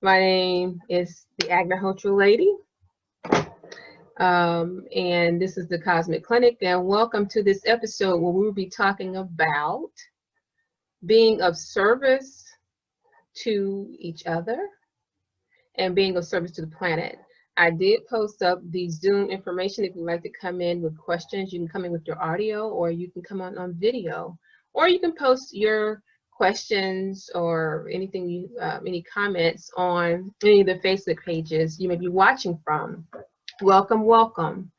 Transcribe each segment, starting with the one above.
My name is the Agnihotra lady, and this is the Cosmic Clinic, and welcome to this episode where we will be talking about being of service to each other and being of service to the planet. I did post up the Zoom information. If you'd like to come in with questions, you can come in with your audio, or you can come on video, or you can post your questions or anything any comments on any of the Facebook pages you may be watching from. Welcome, welcome.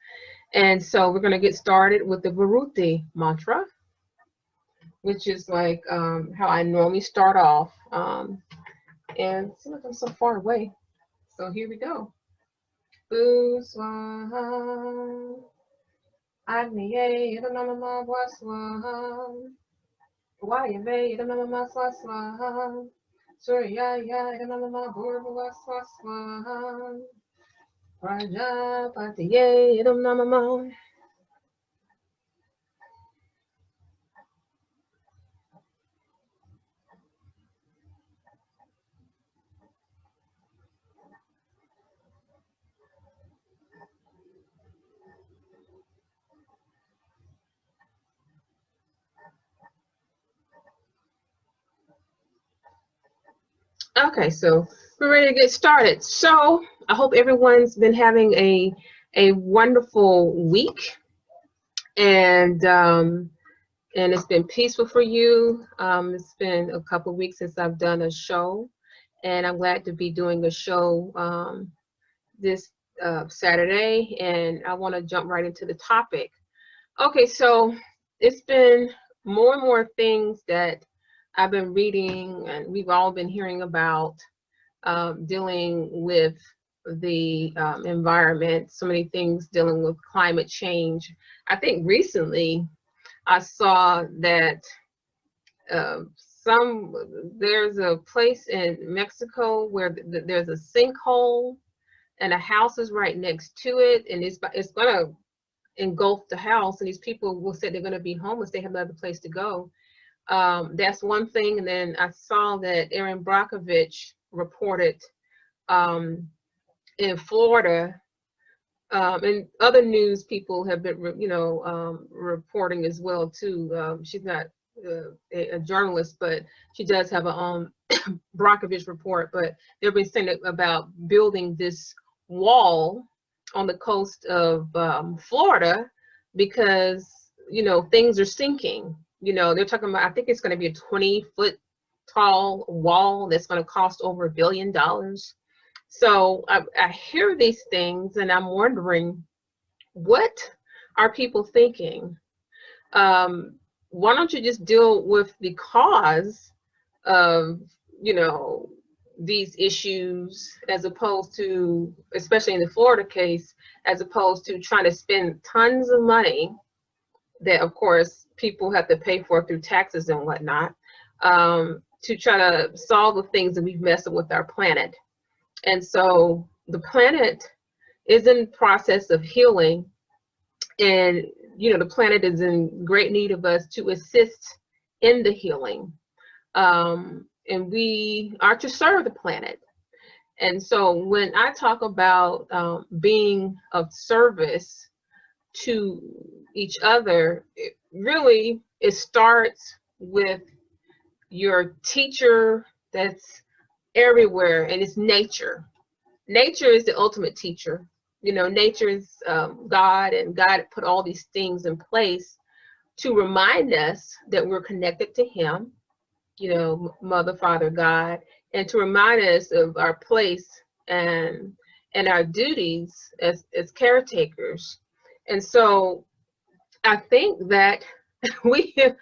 And so we're going to get started with the Veruti Mantra, which is like how I normally start off. And it seems like I'm so far away. So here we go. Bu Swaha, Agnihotra Namah Swaha, Vayave Namah Swaha, Suryaya Namah Bhurva Swaha, Prajapatiye Namah. Okay, so we're ready to get started. So I hope everyone's been having a wonderful week, and it's been peaceful for you. It's been a couple of weeks since I've done a show, and I'm glad to be doing a show this Saturday, and I want to jump right into the topic. Okay, so it's been more and more things that I've been reading, and we've all been hearing about dealing with the environment, so many things dealing with climate change. I think recently I saw that there's a place in Mexico where there's a sinkhole and a house is right next to it, and it's going to engulf the house, and these people will say they're going to be homeless. They have no other place to go. That's one thing. And then I saw that Aaron Brockovich reported in Florida, and other news people have been, reporting as well too. She's not a journalist, but she does have a Brockovich report. But they've been saying about building this wall on the coast of Florida because things are sinking. They're talking about, I think it's going to be a 20-foot tall wall that's going to cost over $1 billion. So I hear these things and I'm wondering, what are people thinking? Why don't you just deal with the cause of, these issues, as opposed to, especially in the Florida case, as opposed to trying to spend tons of money that, of course, people have to pay for through taxes and whatnot, to try to solve the things that we've messed up with our planet. And so the planet is in the process of healing, and the planet is in great need of us to assist in the healing. And we are to serve the planet. And so when I talk about being of service to each other, it starts with your teacher that's everywhere, and it's nature. Nature is the ultimate teacher. Nature is God, and God put all these things in place to remind us that we're connected to Him, Mother, Father, God, and to remind us of our place and our duties as caretakers. And so I think that we have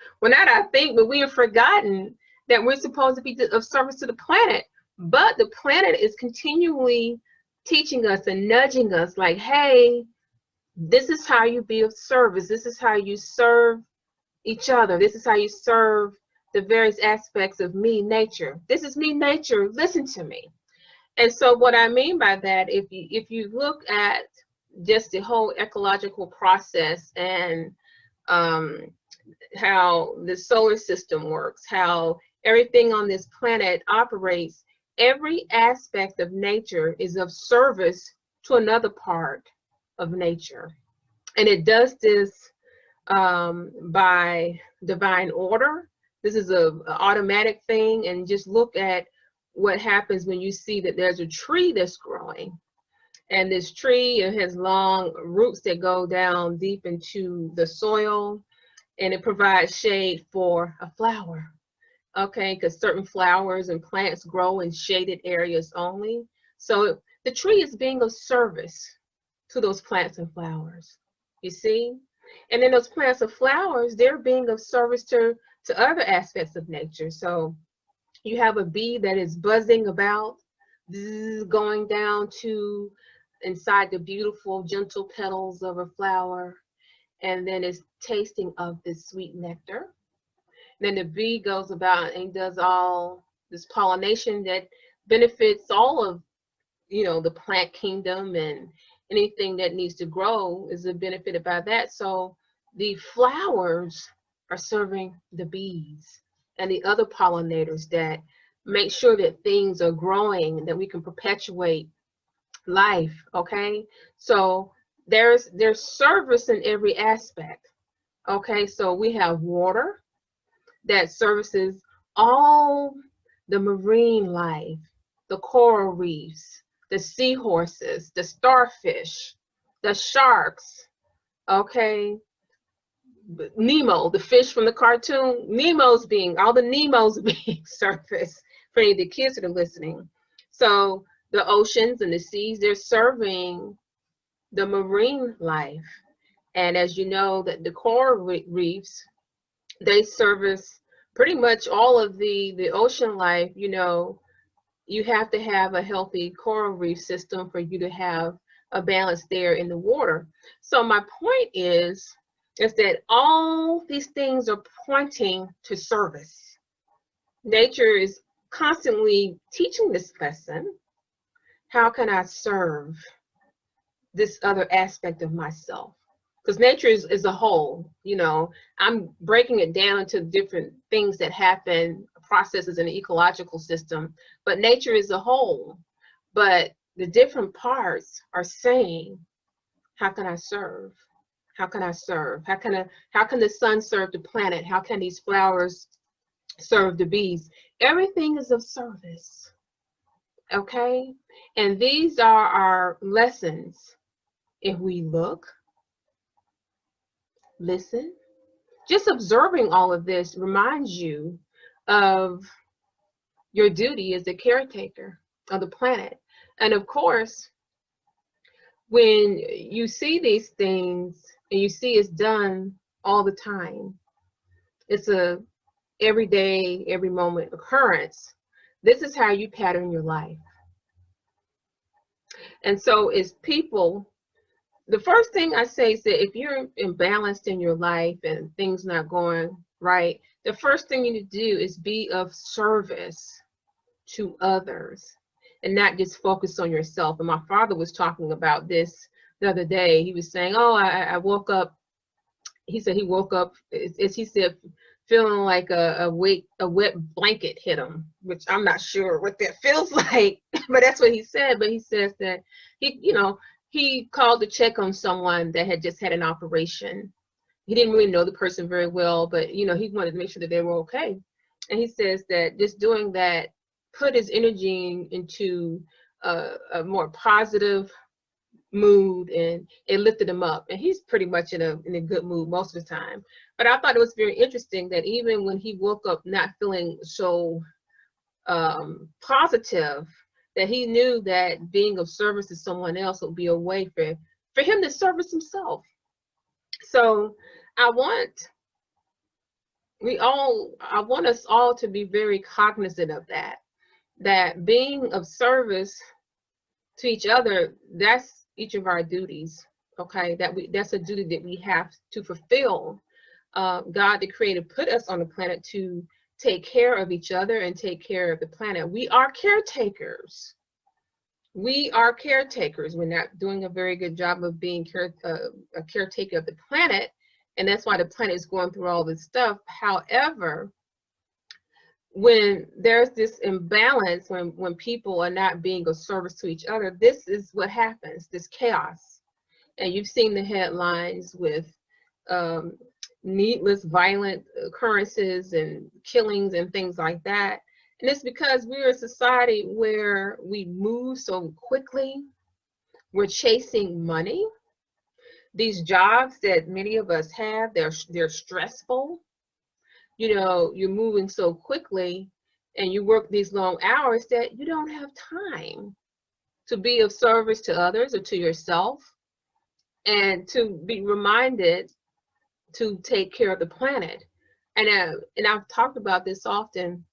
forgotten that we're supposed to be of service to the planet. But the planet is continually teaching us and nudging us like, hey, this is how you be of service. This is how you serve each other. This is how you serve the various aspects of me, nature. This is me, nature. Listen to me. And so what I mean by that, if you look at just the whole ecological process and how the solar system works, how everything on this planet operates, every aspect of nature is of service to another part of nature. And it does this by divine order. This is a automatic thing. And just look at what happens when you see that there's a tree that's growing. And this tree, it has long roots that go down deep into the soil, and it provides shade for a flower. Okay, because certain flowers and plants grow in shaded areas only. So the tree is being of service to those plants and flowers, you see? And then those plants and flowers, they're being of service to other aspects of nature. So you have a bee that is buzzing about, going down to inside the beautiful, gentle petals of a flower, and then is tasting of this sweet nectar. Then the bee goes about and does all this pollination that benefits all of, the plant kingdom, and anything that needs to grow is benefited by that. So the flowers are serving the bees and the other pollinators that make sure that things are growing and that we can perpetuate life. Okay, so there's service in every aspect. Okay, so we have water that services all the marine life, the coral reefs, the seahorses, the starfish, the sharks, okay? Nemo, the fish from the cartoon, all the Nemos being surfaced for any of the kids that are listening. So the oceans and the seas, they're serving the marine life. And as you know, that the coral reefs, they service pretty much all of the ocean life. You have to have a healthy coral reef system for you to have a balance there in the water. So my point is that all these things are pointing to service. Nature is constantly teaching this lesson. How can I serve this other aspect of myself? Because nature is a whole. I'm breaking it down into different things that happen, processes in the ecological system, but nature is a whole. But the different parts are saying, how can I serve? How can I serve? How can the sun serve the planet? How can these flowers serve the bees? Everything is of service. Okay? And these are our lessons. If we look, listen, just observing all of this reminds you of your duty as a caretaker of the planet. And of course, when you see these things and you see it's done all the time, it's a everyday, every moment occurrence. This is how you pattern your life. And so as people, the first thing I say is that if you're imbalanced in your life and things not going right, the first thing you need to do is be of service to others and not just focus on yourself. And my father was talking about this the other day. He was saying, oh, I woke up. He said he woke up, as he said, feeling like a wet blanket hit him, which I'm not sure what that feels like, but that's what he said. But he says that he called to check on someone that had just had an operation. He didn't really know the person very well, but he wanted to make sure that they were okay. And he says that just doing that put his energy into a more positive mood, and it lifted him up. And he's pretty much in a good mood most of the time. But I thought it was very interesting that even when he woke up not feeling so positive, that he knew that being of service to someone else would be a way for him to service himself. So I want us all to be very cognizant of that being of service to each other, that's each of our duties. Okay, that's a duty that we have to fulfill. God, the Creator, put us on the planet to take care of each other and take care of the planet. We are caretakers. We are caretakers. We're not doing a very good job of being a caretaker of the planet, and that's why the planet is going through all this stuff. However, when there's this imbalance, when people are not being of service to each other, this is what happens, this chaos. And you've seen the headlines with um, needless violent occurrences and killings and things like that. And it's because we're a society where we move so quickly. We're chasing money. These jobs that many of us have, they're stressful. You know, you're moving so quickly and you work these long hours that you don't have time to be of service to others or to yourself, and to be reminded to take care of the planet. And I've talked about this often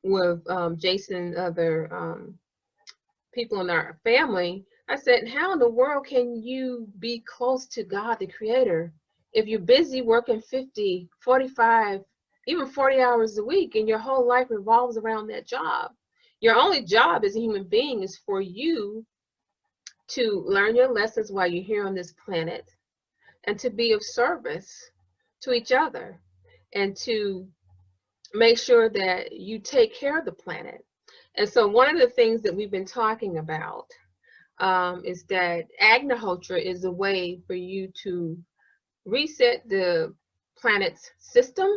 with Jason, other people in our family. I said, how in the world can you be close to God, the Creator, if you're busy working 50, 45, even 40 hours a week, and your whole life revolves around that job? Your only job as a human being is for you to learn your lessons while you're here on this planet, and to be of service to each other, and to make sure that you take care of the planet. And so one of the things that we've been talking about is that Agnihotra is a way for you to reset the planet's system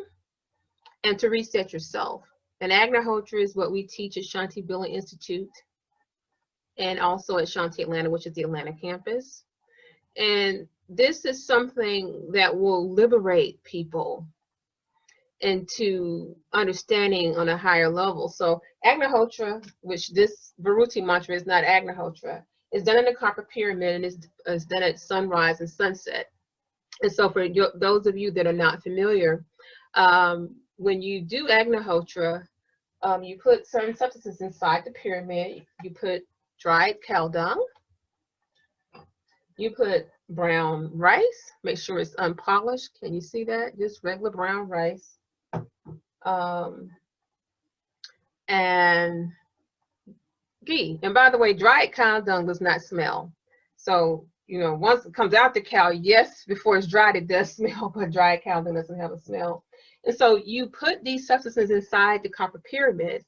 and to reset yourself. And Agnihotra is what we teach at Shantivilla Institute and also at Shanti Atlanta, which is the Atlanta campus. And this is something that will liberate people into understanding on a higher level. So Agnihotra, which this Veruti Mantra is not Agnihotra, is done in the Carver pyramid and is done at sunrise and sunset. And so for those of you that are not familiar, when you do Agnihotra, you put certain substances inside the pyramid. You put dried cow dung. You put brown rice. Make sure it's unpolished. Can you see that? Just regular brown rice. And ghee. And by the way, dried cow dung does not smell. So, you know, once it comes out the cow, yes, before it's dried, it does smell, but dried cow dung doesn't have a smell. And so you put these substances inside the copper pyramid.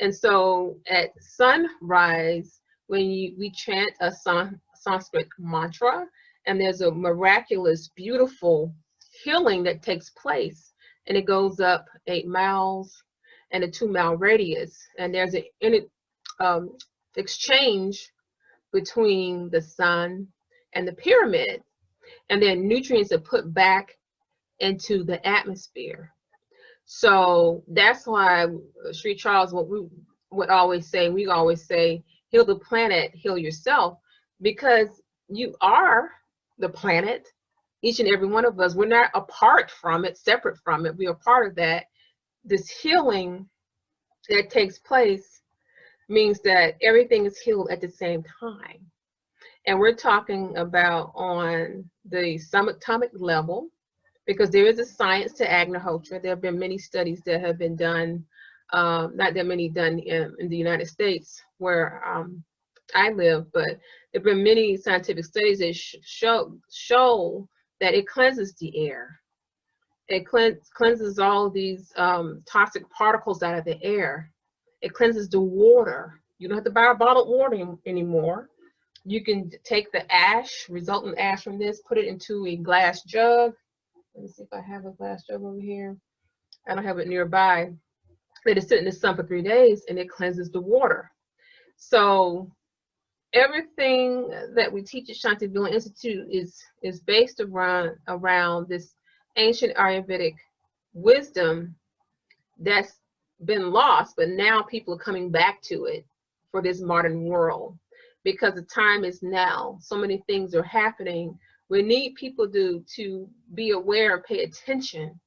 And so at sunrise, when we chant a Sanskrit mantra, and there's a miraculous, beautiful healing that takes place, and it goes up 8 miles and a 2-mile radius. And there's an exchange between the sun and the pyramid, and then nutrients are put back into the atmosphere. So that's why Sri Charles, what we would always say, heal the planet, heal yourself, because you are the planet. Each and every one of us, we're not apart from it, separate from it. We are part of that. This healing that takes place means that everything is healed at the same time. And we're talking about on the subatomic level, because there is a science to Agnihotra. There have been many studies that have been done, not that many done in the United States where I live, but there have been many scientific studies that show that it cleanses the air. It cleanses all of these toxic particles out of the air. It cleanses the water. You don't have to buy bottled water anymore. You can take the ash, resultant ash from this, put it into a glass jug. Let me see if I have a glass jug over here. I don't have it nearby. Let it sit in the sun for 3 days, and it cleanses the water. So everything that we teach at Shantivilla Institute is based around this ancient Ayurvedic wisdom that's been lost, but now people are coming back to it for this modern world, because the time is now. So many things are happening. We need people to be aware and pay attention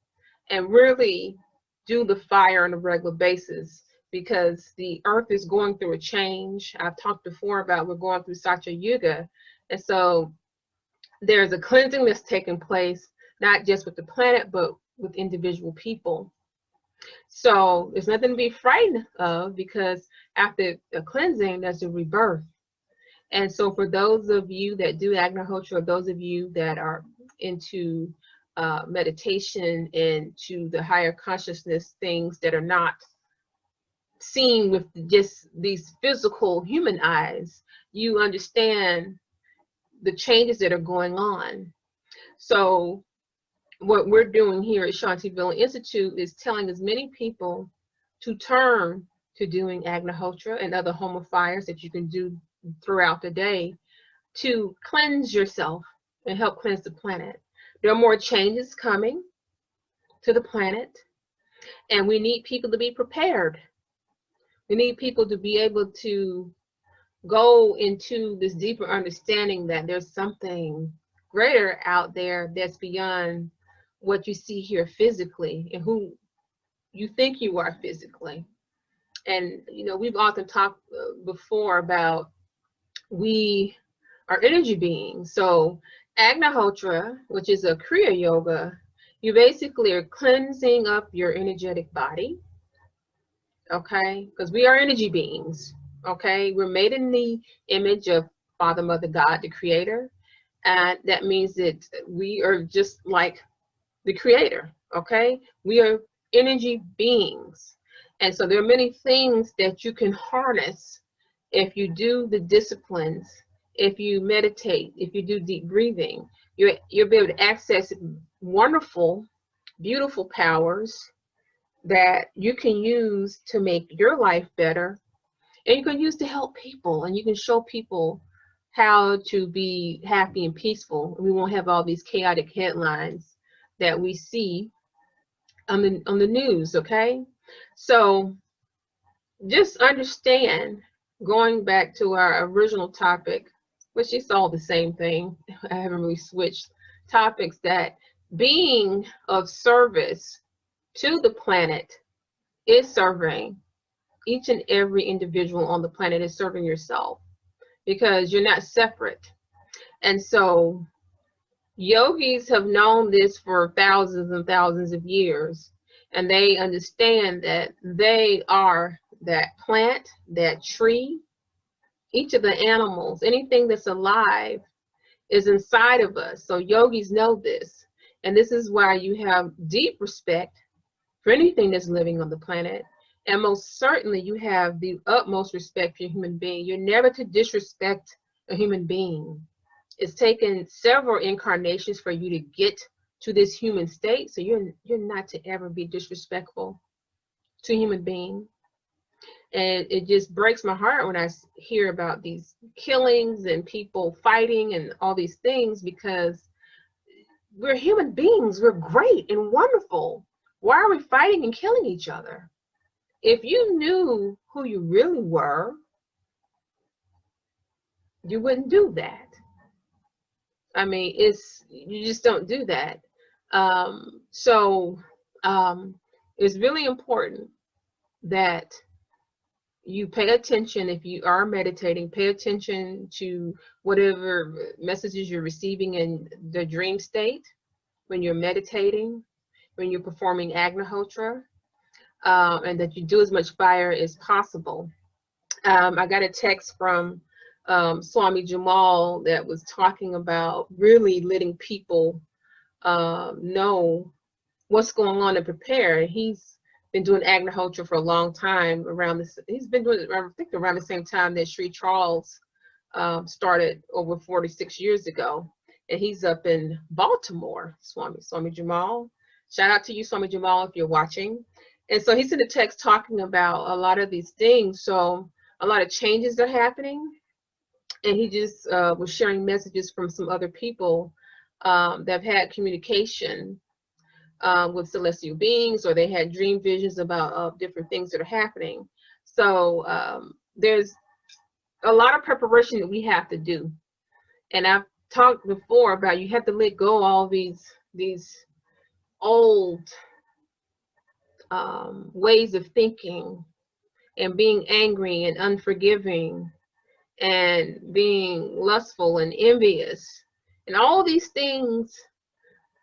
and really do the fire on a regular basis, because the earth is going through a change. I've talked before about we're going through Satya Yuga. And so there's a cleansing that's taking place, not just with the planet, but with individual people. So there's nothing to be frightened of, because after a cleansing, there's a rebirth. And so for those of you that do Agnihotra, or those of you that are into meditation and to the higher consciousness things that are not seeing with just these physical human eyes, you understand the changes that are going on. So what we're doing here at Shantivilla Institute is telling as many people to turn to doing Agnihotra and other homifiers that you can do throughout the day to cleanse yourself and help cleanse the planet. There are more changes coming to the planet, and we need people to be prepared. We need people to be able to go into this deeper understanding that there's something greater out there that's beyond what you see here physically and who you think you are physically. And you know, we've often talked before about we are energy beings. So Agnihotra, which is a Kriya yoga, you basically are cleansing up your energetic body, okay? Because we are energy beings, okay? We're made in the image of Father, Mother, God, the Creator. And that means that we are just like the Creator, okay? We are energy beings. And so there are many things that you can harness if you do the disciplines, if you meditate, if you do deep breathing. You'll be able to access wonderful, beautiful powers that you can use to make your life better, and you can use to help people, and you can show people how to be happy and peaceful. We won't have all these chaotic headlines that we see on the news, okay? So just understand, going back to our original topic, which is all the same thing, I haven't really switched topics, that being of service to the planet is serving each and every individual on the planet, is serving yourself, because you're not separate. And so yogis have known this for thousands and thousands of years, and they understand that they are that plant, that tree. Each of the animals, anything that's alive, is inside of us. So yogis know this, and this is why you have deep respect for anything that's living on the planet. And most certainly you have the utmost respect for a human being. You're never to disrespect a human being. It's taken several incarnations for you to get to this human state, so you're not to ever be disrespectful to a human being. And it just breaks my heart when I hear about these killings and people fighting and all these things, because we're human beings. We're great and wonderful. Why are we fighting and killing each other? If you knew who you really were, you wouldn't do that. I mean, you just don't do that. It's really important that you pay attention. If you are meditating, pay attention to whatever messages you're receiving in the dream state, when you're meditating, when you're performing Agnihotra, and that you do as much fire as possible. I got a text from Swami Jamal that was talking about really letting people know what's going on and prepare. He's been doing Agnihotra for a long time. He's been doing it, I think, around the same time that Sri Charles started over 46 years ago. And he's up in Baltimore, Swami Jamal. Shout out to you, Swami Jamal, if you're watching. And so he's in the text talking about a lot of these things. So a lot of changes are happening. And he just was sharing messages from some other people that have had communication with celestial beings, or they had dream visions about different things that are happening. So there's a lot of preparation that we have to do. And I've talked before about you have to let go all these old ways of thinking, and being angry and unforgiving, and being lustful and envious, and all these things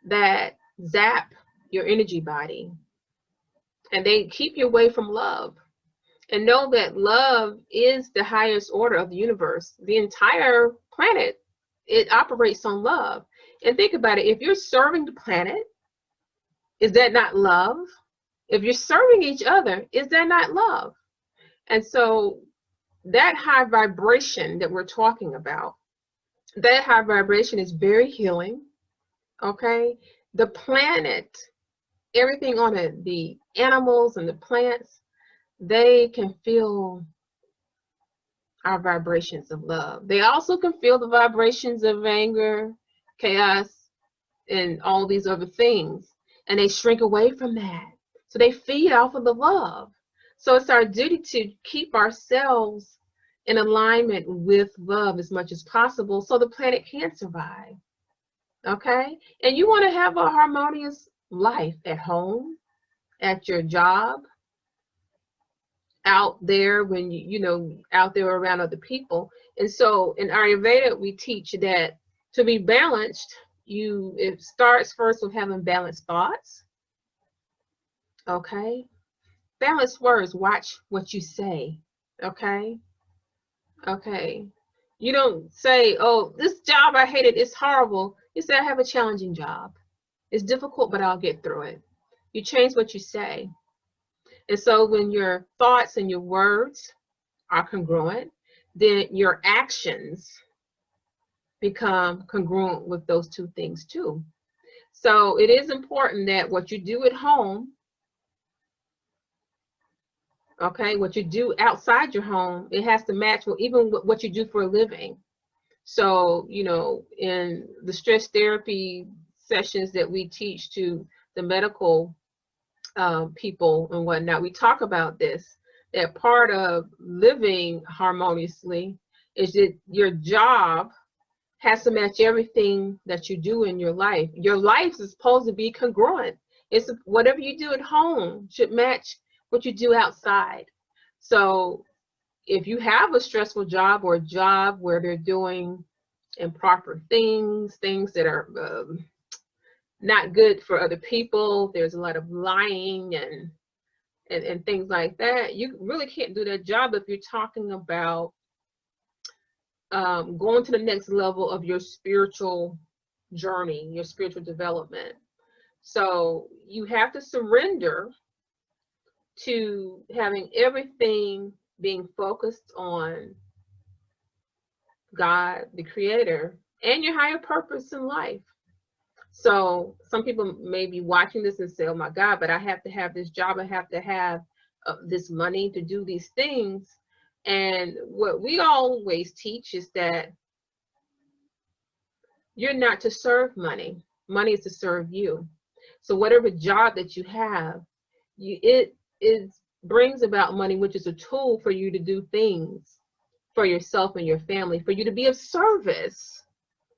that zap your energy body, and they keep you away from love. And know that love is the highest order of the universe. The entire planet, it operates on love. And think about it, if you're serving the planet, is that not love? If you're serving each other, is that not love? And so that high vibration that we're talking about, that high vibration is very healing. Okay. The planet, everything on it, the animals and the plants, they can feel our vibrations of love. They also can feel the vibrations of anger, chaos, and all these other things. And they shrink away from that. So they feed off of the love. So it's our duty to keep ourselves in alignment with love as much as possible so the planet can survive. Okay? And you want to have a harmonious life at home, at your job, out there when out there around other people. And so in Ayurveda, we teach that to be balanced, it starts first with having balanced thoughts. Okay? Balanced words, watch what you say. Okay? Okay. You don't say, oh, this job I hate it, it's horrible. You say, I have a challenging job. It's difficult, but I'll get through it. You change what you say. And so when your thoughts and your words are congruent, then your actions become congruent with those two things too. So it is important that what you do at home, okay, what you do outside your home, it has to match even what you do for a living. So, in the stress therapy sessions that we teach to the medical people and whatnot, we talk about this, that part of living harmoniously is that your job has to match everything that you do in your life. Your life is supposed to be congruent. It's whatever you do at home should match what you do outside. So if you have a stressful job or a job where they're doing improper things that are not good for other people, there's a lot of lying and things like that, you really can't do that job if you're talking about going to the next level of your spiritual journey, your spiritual development. So you have to surrender to having everything being focused on God, the Creator, and your higher purpose in life. So some people may be watching this and say, oh my God, but I have to have this job. I have to have this money to do these things. And what we always teach is that you're not to serve money. Money is to serve you. So whatever job that you have, it brings about money, which is a tool for you to do things for yourself and your family, for you to be of service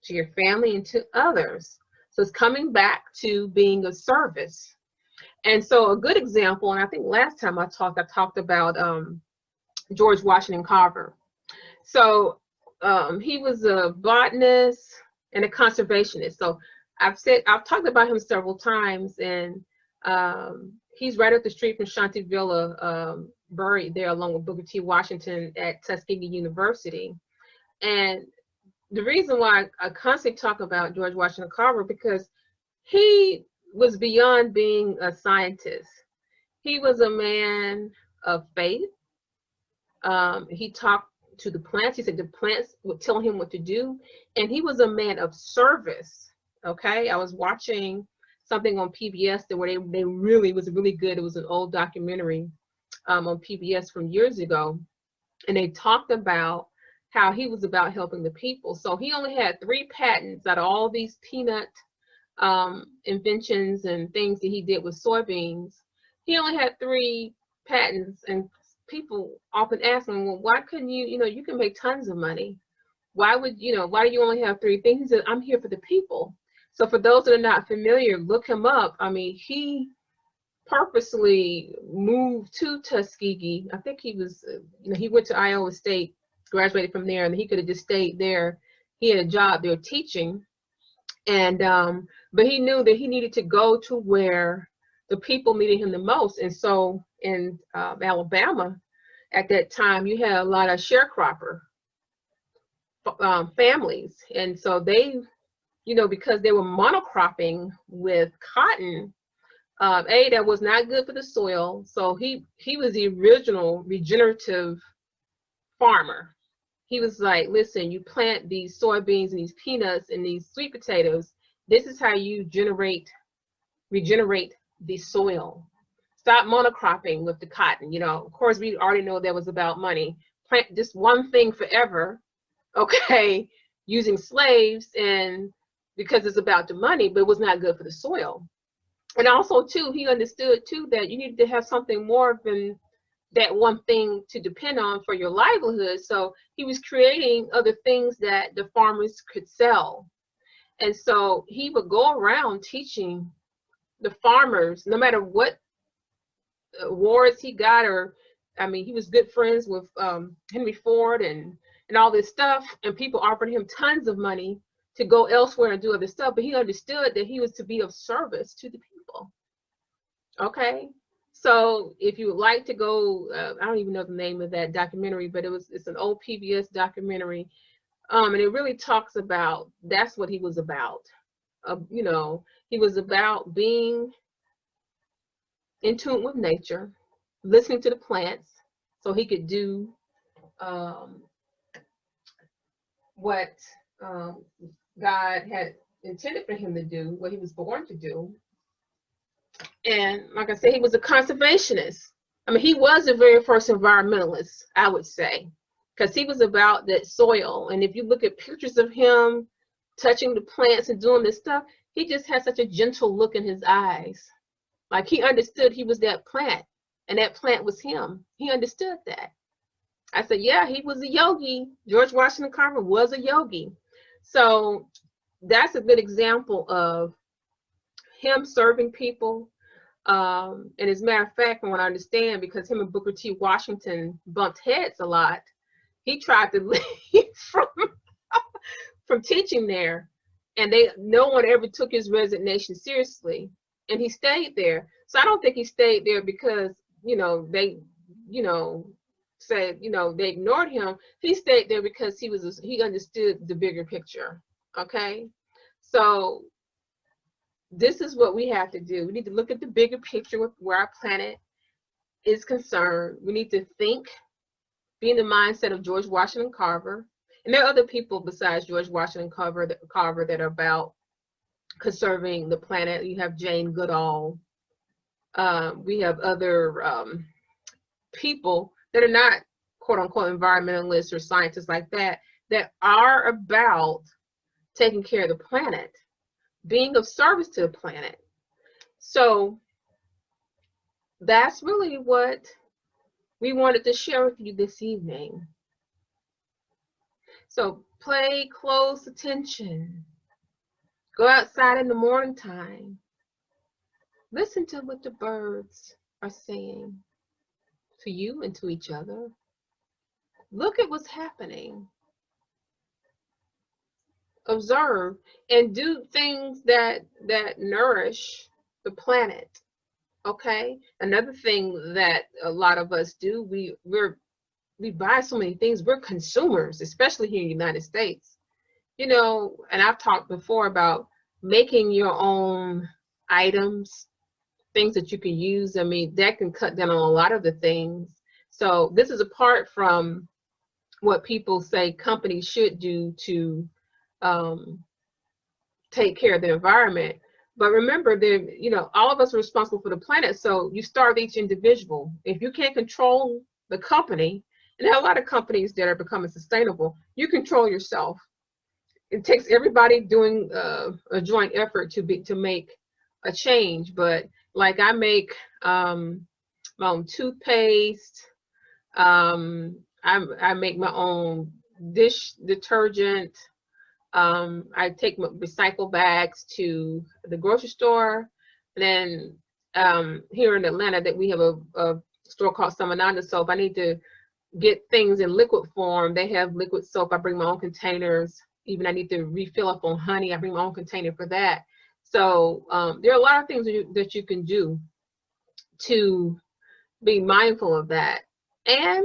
to your family and to others. So it's coming back to being of service. And so a good example, and I think last time I talked about George Washington Carver. So he was a botanist and a conservationist. So I've talked about him several times, and he's right up the street from Shantivilla, buried there along with Booker T. Washington at Tuskegee University. And the reason why I constantly talk about George Washington Carver, because he was beyond being a scientist. He was a man of faith. He talked to the plants. He said the plants would tell him what to do. And he was a man of service. Okay, I was watching something on PBS where they really was really good. It was an old documentary on PBS from years ago. And they talked about how he was about helping the people. So he only had 3 patents out of all these peanut inventions and things that he did with soybeans. He only had 3 patents, and people often ask him, well, why couldn't you can make tons of money. Why do you only have 3 things? He said, I'm here for the people. So for those that are not familiar, look him up. I mean, he purposely moved to Tuskegee. I think he was, he went to Iowa State, graduated from there, and he could have just stayed there. He had a job there teaching. And but he knew that he needed to go to where the people needed him the most. And so in Alabama at that time, you had a lot of sharecropper families. And so they, because they were monocropping with cotton, That was not good for the soil. So he was the original regenerative farmer. He was like, listen, you plant these soybeans and these peanuts and these sweet potatoes. This is how you regenerate the soil. Stop monocropping with the cotton. You know, of course, we already know that was about money. Plant just one thing forever, okay, using slaves, and because it's about the money, but it was not good for the soil. And also, too, he understood, too, that you needed to have something more than that one thing to depend on for your livelihood. So he was creating other things that the farmers could sell. And so he would go around teaching the farmers, no matter what awards he got, or I mean, he was good friends with Henry Ford and all this stuff, and people offered him tons of money to go elsewhere and do other stuff, but he understood that he was to be of service to the people. Okay, so if you would like to go, I don't even know the name of that documentary, but it's an old PBS documentary, and it really talks about, that's what he was about. You know, he was about being in tune with nature, listening to the plants, so he could do what God had intended for him to do, what he was born to do. And like I said, he was a conservationist. I mean, he was the very first environmentalist, I would say, because he was about that soil. And if you look at pictures of him touching the plants and doing this stuff, he just had such a gentle look in his eyes. Like he understood he was that plant, and that plant was him. He understood that. I said, yeah, he was a yogi. George Washington Carver was a yogi. So that's a good example of him serving people. And as a matter of fact, from what I understand, because him and Booker T. Washington bumped heads a lot, he tried to leave from teaching there, and no one ever took his resignation seriously, and he stayed there. So I don't think he stayed there because, you know, they, you know, said, you know, they ignored him. He stayed there because he understood the bigger picture. Okay, so this is what we have to do. We need to look at the bigger picture with where our planet is concerned. We need to think, be in the mindset of George Washington Carver. And there are other people besides George Washington Carver that are about conserving the planet. You have Jane Goodall. We have other people that are not quote unquote environmentalists or scientists like that are about taking care of the planet, being of service to the planet. So that's really what we wanted to share with you this evening. So pay close attention. Go outside in the morning time. Listen to what the birds are saying to you and to each other. Look at what's happening. Observe and do things that nourish the planet. Okay, another thing that a lot of us do, we buy so many things. We're consumers, especially here in the United States. You know, and I've talked before about making your own items, things that you can use. I mean, that can cut down on a lot of the things. So this is apart from what people say companies should do to take care of the environment. But remember, you know, all of us are responsible for the planet. So you start with each individual. If you can't control the company, and there are a lot of companies that are becoming sustainable, you control yourself. It takes everybody doing a joint effort to make a change. But like I make my own toothpaste. I make my own dish detergent. I take my recycle bags to the grocery store. And then here in Atlanta, that we have a store called Samananda Soap. I need to get things in liquid form. They have liquid soap. I bring my own containers. Even I need to refill up on honey. I bring my own container for that. So there are a lot of things that you can do to be mindful of that. And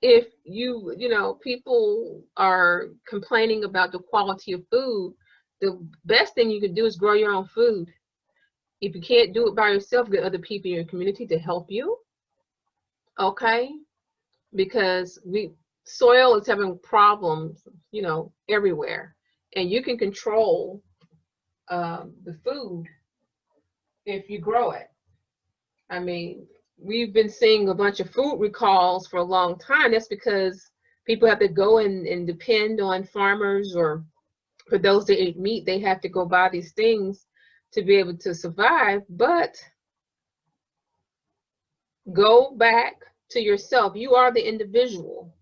if you know, people are complaining about the quality of food, the best thing you can do is grow your own food. If you can't do it by yourself, get other people in your community to help you. Okay, because soil is having problems, you know, everywhere, and you can control the food if you grow it. I mean, we've been seeing a bunch of food recalls for a long time. That's because people have to go and depend on farmers, or for those that eat meat, they have to go buy these things to be able to survive. But go back to yourself. You are the individual.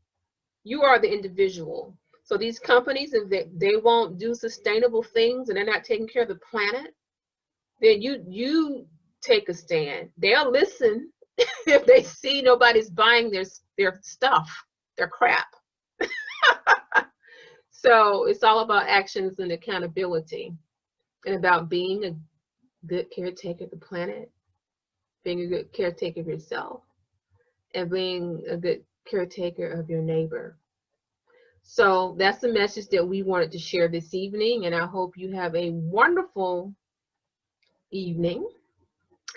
You are the individual. So these companies, if they won't do sustainable things and they're not taking care of the planet, then you take a stand. They'll listen if they see nobody's buying their stuff, their crap. So it's all about actions and accountability, and about being a good caretaker of the planet, being a good caretaker of yourself, and being a good caretaker of your neighbor. So that's the message that we wanted to share this evening, and I hope you have a wonderful evening.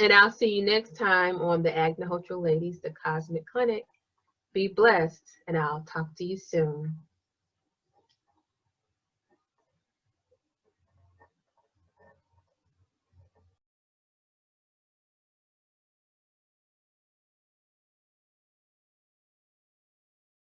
And I'll see you next time on the Agnihotra Ladies, the Cosmic Clinic. Be blessed, and I'll talk to you soon.